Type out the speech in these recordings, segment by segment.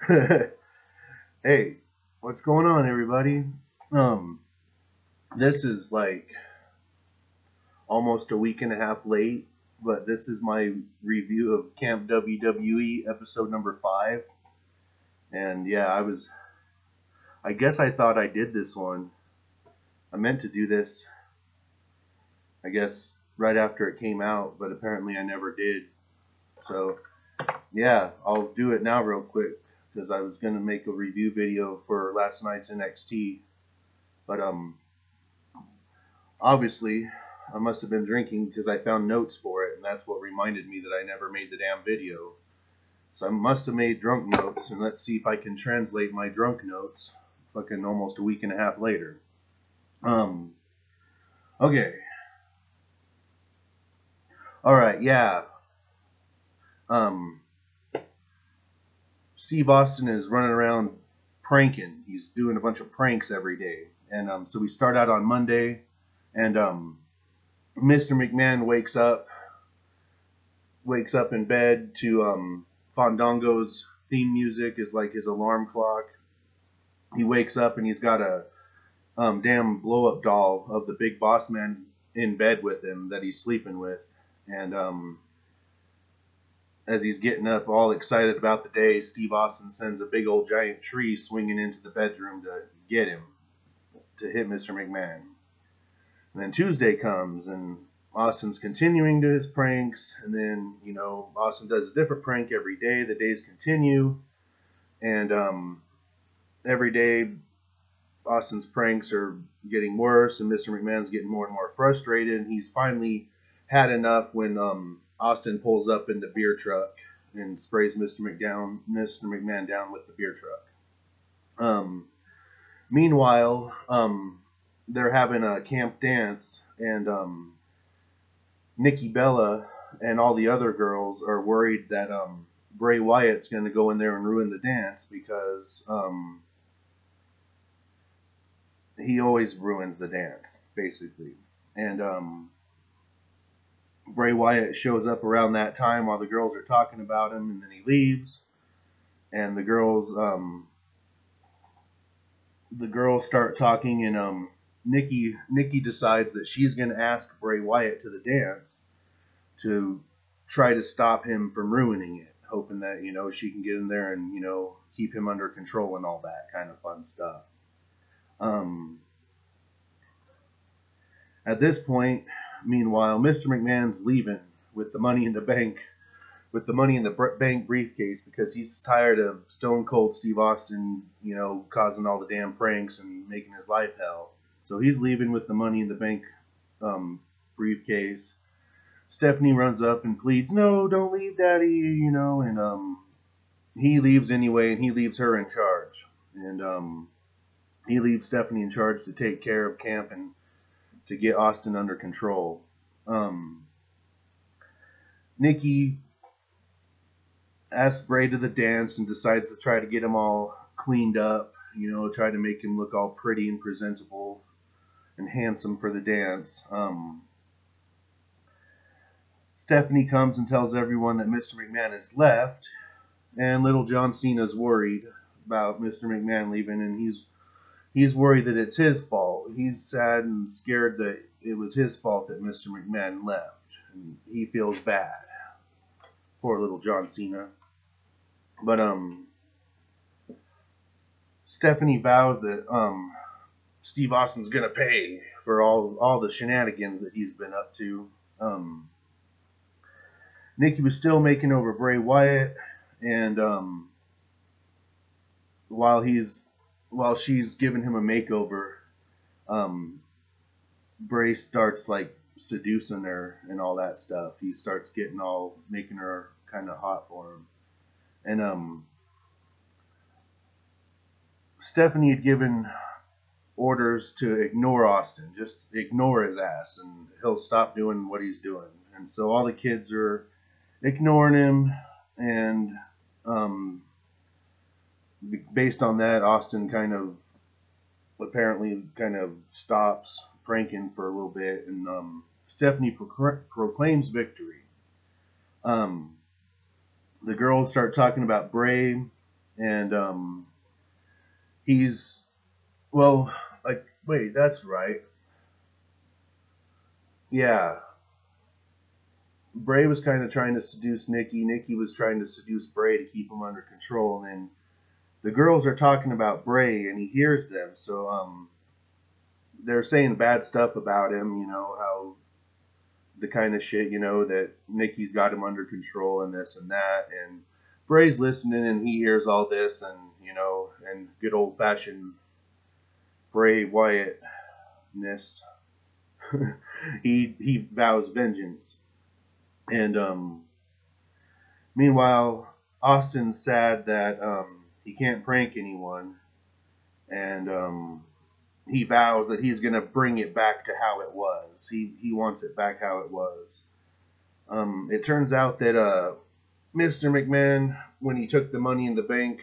Hey, what's going on, everybody? Um, this is like almost a week and a half late, but this is my review of Camp WWE episode number 5. And yeah, I guess I thought I did this one. I meant to do this, I guess, right after it came out, but apparently I never did. So yeah, I'll do it now real quick because I was gonna make a review video for last night's NXT, but obviously, I must have been drinking because I found notes for it, and that's what reminded me that I never made the damn video. So I must have made drunk notes, and let's see if I can translate my drunk notes fucking almost a week and a half later. Um, okay. Alright, yeah. Um, Steve Austin is running around pranking. He's doing a bunch of pranks every day. And so we start out on Monday, and Mr. McMahon wakes up in bed to Fandango's theme music is like his alarm clock. He wakes up and he's got a damn blow up doll of the Big Boss Man in bed with him that he's sleeping with. And as he's getting up all excited about the day, Steve Austin sends a big old giant tree swinging into the bedroom to get him, to hit Mr. McMahon. And then Tuesday comes and Austin's continuing to his pranks, and then, Austin does a different prank every day. The days continue, and every day Austin's pranks are getting worse, and Mr. McMahon's getting more and more frustrated, and he's finally had enough when Austin pulls up in the beer truck and sprays Mr. McMahon down with the beer truck. Meanwhile, they're having a camp dance, and Nikki Bella and all the other girls are worried that Bray Wyatt's going to go in there and ruin the dance because he always ruins the dance, basically. And Bray Wyatt shows up around that time while the girls are talking about him, and then he leaves. And the girls start talking, and Nikki decides that she's going to ask Bray Wyatt to the dance to try to stop him from ruining it, hoping that, she can get in there and, keep him under control and all that kind of fun stuff. At this point, meanwhile, Mr. McMahon's leaving with the money in the bank, bank briefcase, because he's tired of Stone Cold Steve Austin, causing all the damn pranks and making his life hell. So he's leaving with the money in the bank briefcase. Stephanie runs up and pleads, "No, don't leave, Daddy," and he leaves anyway, and he leaves her in charge. And he leaves Stephanie in charge to take care of camp and to get Austin under control. Nikki asks Bray to the dance and decides to try to get him all cleaned up, try to make him look all pretty and presentable and handsome for the dance. Stephanie comes and tells everyone that Mr. McMahon has left, and little John Cena's worried about Mr. McMahon leaving, and he's worried that it's his fault. He's sad and scared that it was his fault that Mr. McMahon left, and he feels bad. Poor little John Cena. But Stephanie vows that Steve Austin's gonna pay for all the shenanigans that he's been up to. Nikki was still making over Bray Wyatt, and while she's giving him a makeover, Bray starts like seducing her and all that stuff. He starts making her kind of hot for him. And Stephanie had given orders to ignore Austin, just ignore his ass, and he'll stop doing what he's doing. And so all the kids are ignoring him, and based on that, Austin apparently stops pranking for a little bit, and Stephanie proclaims victory. The girls start talking about Bray, and he's well, like, wait, that's right. Yeah, Bray was kind of trying to seduce Nikki. Nikki was trying to seduce Bray to keep him under control, and then the girls are talking about Bray, and he hears them. So they're saying bad stuff about him. You know how the kind of shit, you know, that Nikki's got him under control and this and that, and Bray's listening and he hears all this, and you know, and good old fashioned Bray Wyattness, he vows vengeance, and meanwhile Austin's sad that he can't prank anyone, and he vows that he's gonna bring it back to how it was. He wants it back how it was. It turns out that Mr. McMahon, when he took the Money in the Bank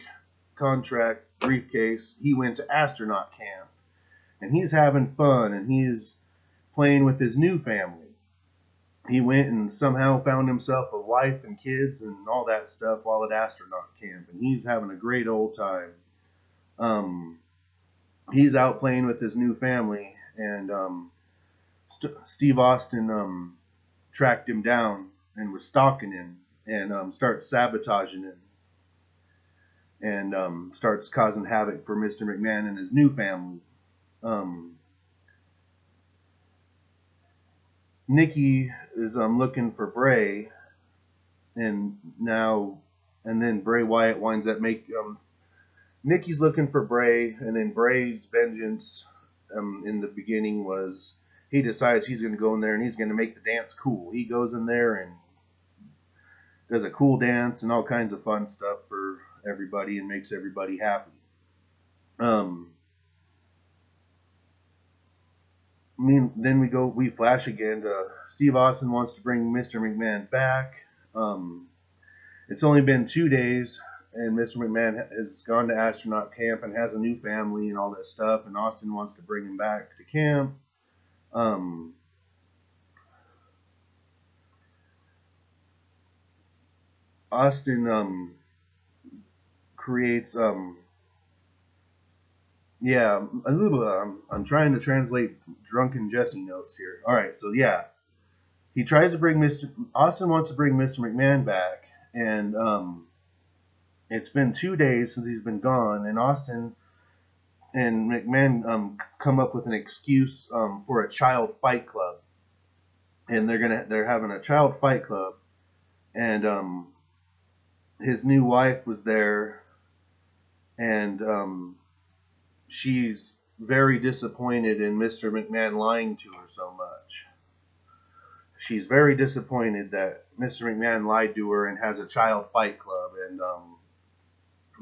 contract briefcase, he went to astronaut camp, and he's having fun, and he's playing with his new family. He went and somehow found himself a wife and kids and all that stuff while at astronaut camp, and he's having a great old time. He's out playing with his new family, and Steve Austin tracked him down and was stalking him, and starts sabotaging him, and starts causing havoc for Mr. McMahon and his new family. Nikki is looking for Bray, and then Bray Wyatt winds up Nikki's looking for Bray, and then Bray's vengeance in the beginning was he decides he's going to go in there and he's going to make the dance cool. He goes in there and does a cool dance and all kinds of fun stuff for everybody and makes everybody happy. Then we flash again to Steve Austin wants to bring Mr. McMahon back. It's only been 2 days, and Mr. McMahon has gone to astronaut camp and has a new family and all that stuff, and Austin wants to bring him back to camp. Austin creates yeah, I'm trying to translate drunken Jesse notes here. All right, so yeah, he tries to bring Austin wants to bring Mr. McMahon back, and it's been 2 days since he's been gone, and Austin and McMahon come up with an excuse for a child fight club, and they're having a child fight club, and his new wife was there, and she's very disappointed in Mr. McMahon lying to her so much. She's very disappointed that Mr. McMahon lied to her and has a child fight club, and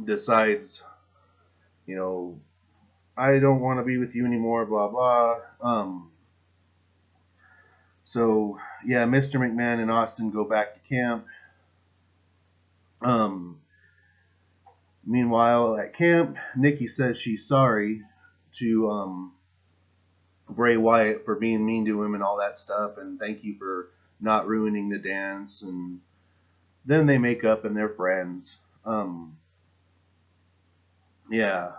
decides, you know, I don't want to be with you anymore, blah, blah. So, yeah, Mr. McMahon and Austin go back to camp. Meanwhile, at camp, Nikki says she's sorry to Bray Wyatt for being mean to him and all that stuff, and thank you for not ruining the dance. And then they make up and they're friends. Yeah.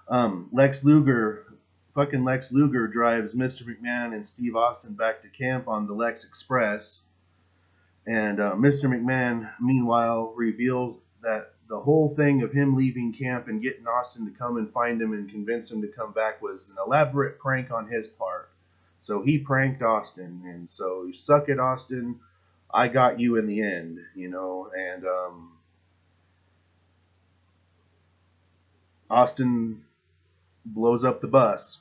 Lex Luger drives Mr. McMahon and Steve Austin back to camp on the Lex Express. And Mr. McMahon, meanwhile, reveals that the whole thing of him leaving camp and getting Austin to come and find him and convince him to come back was an elaborate prank on his part. So he pranked Austin, and so you suck it, Austin. I got you in the end, you know. And Austin blows up the bus.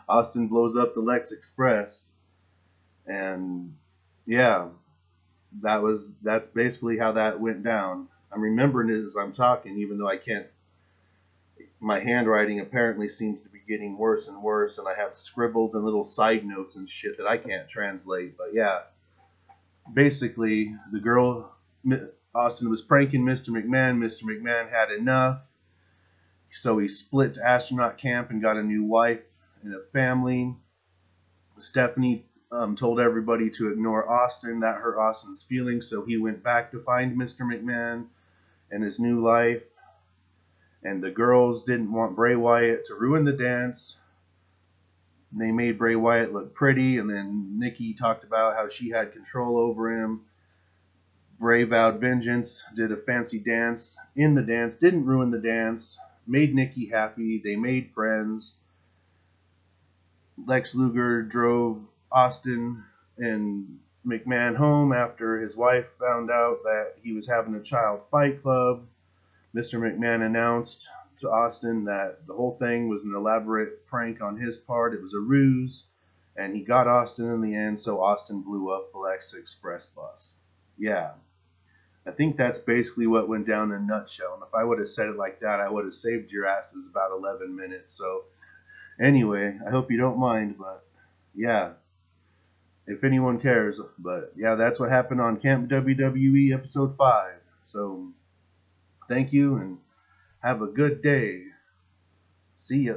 Austin blows up the Lex Express, and yeah, that's basically how that went down. I'm remembering it as I'm talking, even though I can't. My handwriting apparently seems to be getting worse and worse, and I have scribbles and little side notes and shit that I can't translate. But yeah, basically, Austin was pranking Mr. McMahon. Mr. McMahon had enough, so he split to astronaut camp and got a new wife and a family. Stephanie told everybody to ignore Austin. That hurt Austin's feelings, so he went back to find Mr. McMahon. and his new life. And the girls didn't want Bray Wyatt to ruin the dance. They made Bray Wyatt look pretty, and then Nikki talked about how she had control over him. Bray vowed vengeance, did a fancy dance. In the dance, didn't ruin the dance, made Nikki happy. They made friends. Lex Luger drove Austin and McMahon home after his wife found out that he was having a child fight club. Mr. McMahon announced to Austin that the whole thing was an elaborate prank on his part. It was a ruse, and he got Austin in the end, so Austin blew up Alexa Express bus. Yeah, I think that's basically what went down in a nutshell. And if I would have said it like that, I would have saved your asses about 11 minutes. So anyway, I hope you don't mind, but yeah, if anyone cares. But yeah, that's what happened on Camp WWE episode 5. So thank you and have a good day. See ya.